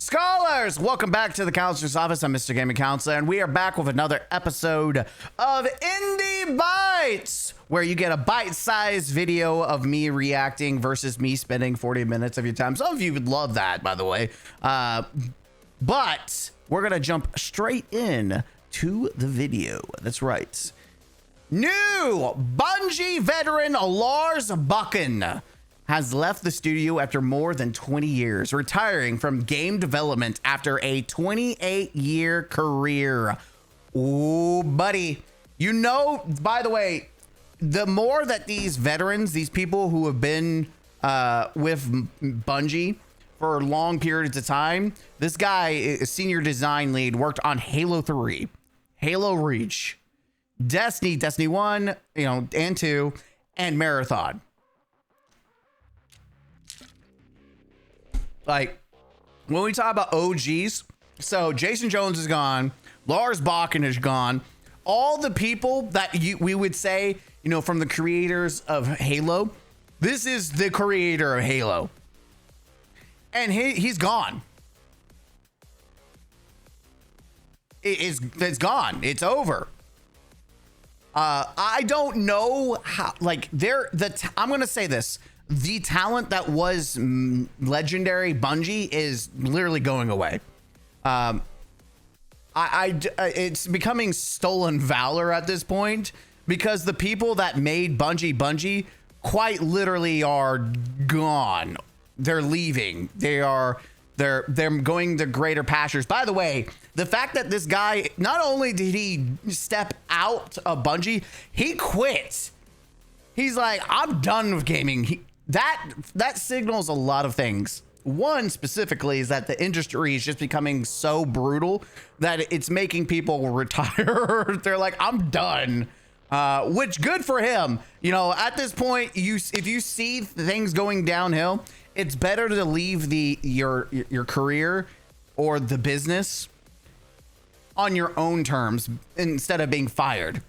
Scholars, welcome back to the Counselor's Office. I'm Mr. Gaming Counselor, and we are back with another episode of Indie Bytes, where you get a bite-sized video of me reacting versus me spending 40 minutes of your time. Some of you would love that, by the way. But we're going to jump straight in to the video. That's right. New Bungie veteran Lars has left the studio after more than 20 years, retiring from game development after a 28-year career. Ooh, buddy. You know, by the way, the more that these veterans, these people who have been with Bungie for long periods of time, this guy is senior design lead, worked on Halo 3, Halo Reach, Destiny 1, and 2, and Marathon. Like, when we talk about OGs, so Jason Jones is gone, Lars Bakken is gone, all the people that we would say, from the creators of Halo, this is the creator of Halo. And he's gone. It's gone. It's over. I don't know how, I'm going to say this. The talent that was legendary Bungie is literally going away. It's becoming stolen valor at this point, because the people that made Bungie quite literally are gone. They're leaving. They're going to greater pastures. By the way, the fact that this guy, not only did he step out of Bungie, he quit. He's like, I'm done with gaming. That signals a lot of things. One specifically is that the industry is just becoming so brutal that it's making people retire. They're like, I'm done. Which, good for him. At this point, if you see things going downhill, it's better to leave your career or the business on your own terms instead of being fired.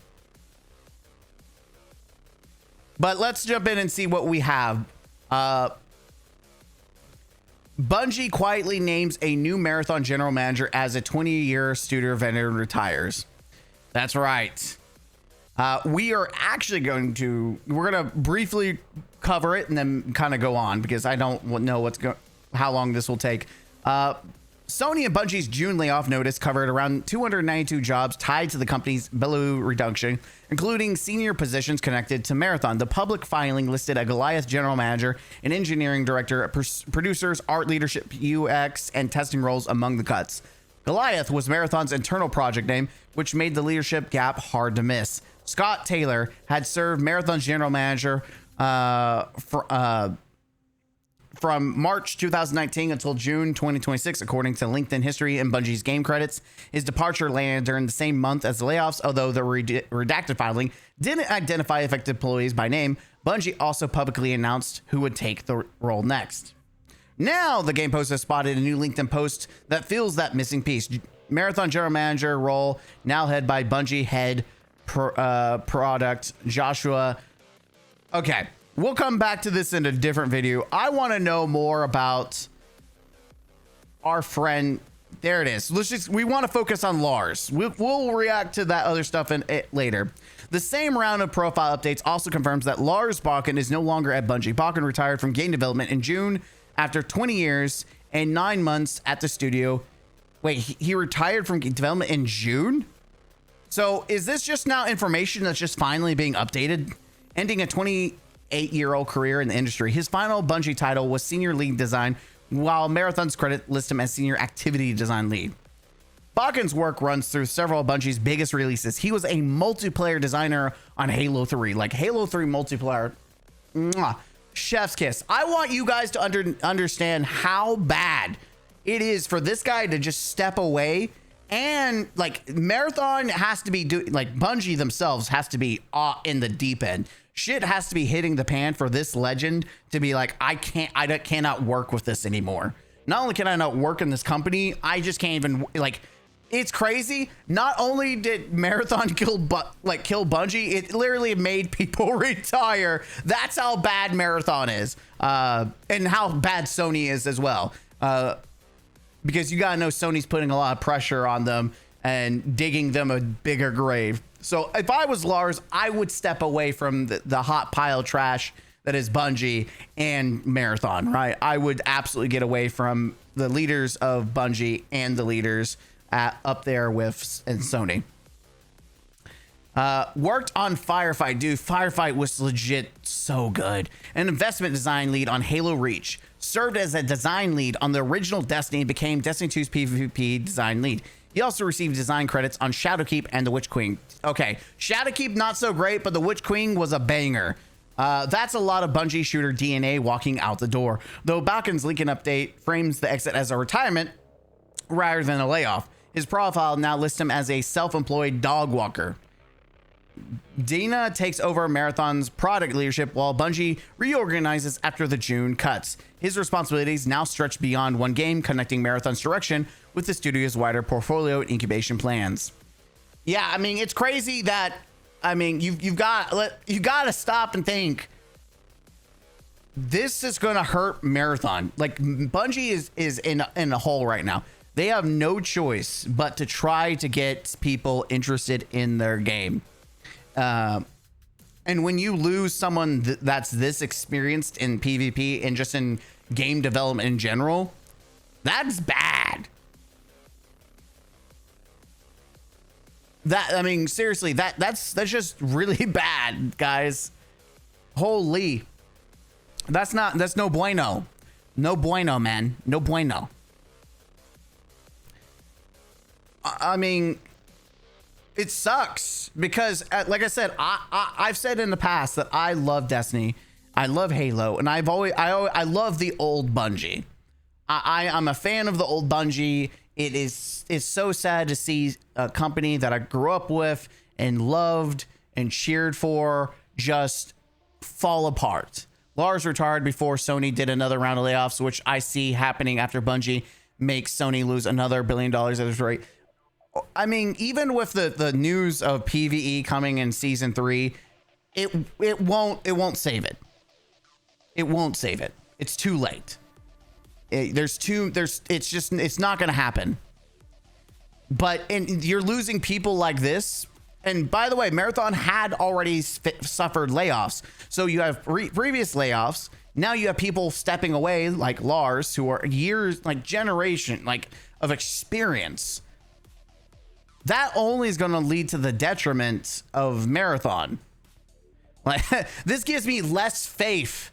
But let's jump in and see what we have. Bungie quietly names a new Marathon general manager as a 20-year studio veteran retires. That's right. We're going to briefly cover it and then kind of go on, because I don't know how long this will take. Sony and Bungie's June layoff notice covered around 292 jobs tied to the company's Bellew reduction, including senior positions connected to Marathon. The public filing listed a Goliath general manager, an engineering director, producers, art leadership, UX, and testing roles among the cuts. Goliath was Marathon's internal project name, which made the leadership gap hard to miss. Scott Taylor had served Marathon's general manager from March 2019 until June 2026, according to LinkedIn history and Bungie's game credits. His departure landed during the same month as the layoffs, although the redacted filing didn't identify affected employees by name. Bungie also publicly announced who would take the role next. Now, the Game Post has spotted a new LinkedIn post that fills that missing piece. Marathon general manager role now held by Bungie head product Joshua. Okay. We'll come back to this in a different video. I want to know more about our friend. There it is. We want to focus on Lars. We'll react to that other stuff later. The same round of profile updates also confirms that Lars Bakken is no longer at Bungie. Bakken retired from game development in June after 20 years and 9 months at the studio. Wait, he retired from game development in June? So is this just now information that's just finally being updated? Ending a 28-year-old career in the industry. His final Bungie title was senior lead design, while Marathon's credit lists him as senior activity design lead. Bakken's work runs through several of Bungie's biggest releases. He was a multiplayer designer on Halo 3, like Halo 3 multiplayer. Mwah. Chef's kiss. I want you guys to understand how bad it is for this guy to just step away, and Marathon has to be Bungie themselves has to be in the deep end. Shit has to be hitting the pan for this legend to be like, I cannot work with this anymore. Not only can I not work in this company, I just can't even, it's crazy. Not only did Marathon kill Bungie, it literally made people retire. That's how bad Marathon is, and how bad Sony is as well. because you gotta know Sony's putting a lot of pressure on them and digging them a bigger grave. So if I was Lars, I would step away from the hot pile of trash that is Bungie and Marathon, right? I would absolutely get away from the leaders of Bungie and the leaders up there with and Sony. Worked on Firefight. Dude, Firefight was legit so good. An investment design lead on Halo Reach. Served as a design lead on the original Destiny and became Destiny 2's PvP design lead. He also received design credits on Shadowkeep and the Witch Queen. Okay, Shadowkeep not so great, but the Witch Queen was a banger. That's a lot of Bungie shooter DNA walking out the door. Though Balkan's Lincoln update frames the exit as a retirement rather than a layoff. His profile now lists him as a self-employed dog walker. Dina takes over Marathon's product leadership while Bungie reorganizes after the June cuts. His responsibilities now stretch beyond one game, connecting Marathon's direction with the studio's wider portfolio and incubation plans. Yeah, I mean, it's crazy that, I mean, you got to stop and think. This is going to hurt Marathon. Like, Bungie is in a hole right now. They have no choice but to try to get people interested in their game. And when you lose someone that's this experienced in PvP and just in game development in general, that's bad. That, I mean, seriously, that's just really bad, guys. Holy. That's no bueno. No bueno, man. No bueno. I mean, it sucks because, like I said, I've said in the past that I love Destiny, I love Halo, and I love the old Bungie. I'm a fan of the old Bungie. It's so sad to see a company that I grew up with and loved and cheered for just fall apart. Lars retired before Sony did another round of layoffs, which I see happening after Bungie makes Sony lose another $1 billion at its rate. I mean, even with the news of PvE coming in season 3, it won't save it. It won't save it. It's too late. It's not going to happen. And you're losing people like this. And by the way, Marathon had already suffered layoffs. So you have previous layoffs. Now you have people stepping away like Lars, who are years, like generation, like of experience. That only is going to lead to the detriment of Marathon. Like, this gives me less faith,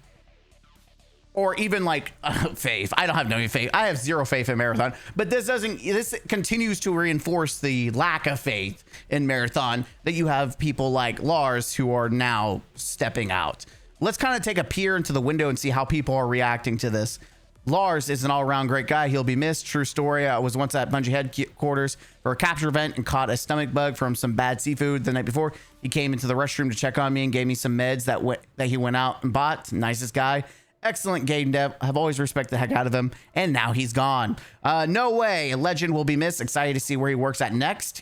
or even like faith. I don't have no faith. I have zero faith in Marathon. But this continues to reinforce the lack of faith in Marathon that you have people like Lars who are now stepping out. Let's kind of take a peer into the window and see how people are reacting to this. Lars is an all-around great guy. He'll be missed. True story. I was once at Bungie headquarters for a capture event and caught a stomach bug from some bad seafood the night before. He came into the restroom to check on me and gave me some meds that he went out and bought. Nicest guy. Excellent game dev. I've always respected the heck out of him. And now he's gone. No way. A legend will be missed. Excited to see where he works at next.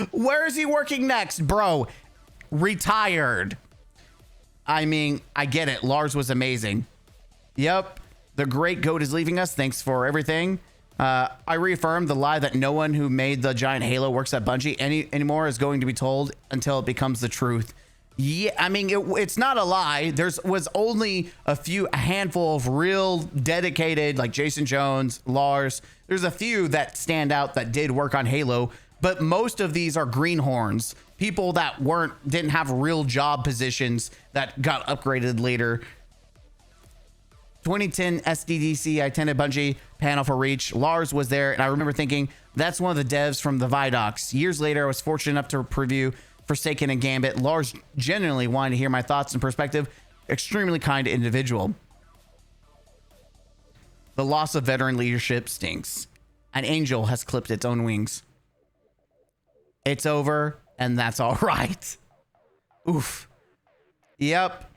Where is he working next, bro? Retired. I mean, I get it. Lars was amazing. Yep, the great GOAT is leaving us. Thanks for everything. I reaffirm the lie that no one who made the giant Halo works at Bungie anymore is going to be told until it becomes the truth. Yeah, I mean, it's not a lie. Was only a handful of real dedicated, like Jason Jones, Lars. There's a few that stand out that did work on Halo, but most of these are greenhorns. People that didn't have real job positions that got upgraded later. 2010 SDDC, I attended Bungie panel for Reach. Lars was there, and I remember thinking, that's one of the devs from the Vidocs. Years later, I was fortunate enough to preview Forsaken and Gambit. Lars genuinely wanted to hear my thoughts and perspective. Extremely kind individual. The loss of veteran leadership stinks. An angel has clipped its own wings. It's over, and that's all right. Oof. Yep.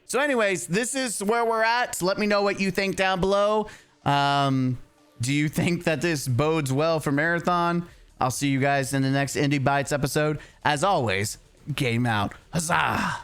So anyways, this is where we're at. Let me know what you think down below. Do you think that this bodes well for Marathon? I'll see you guys in the next Indie Bytes episode. As always, game out. Huzzah!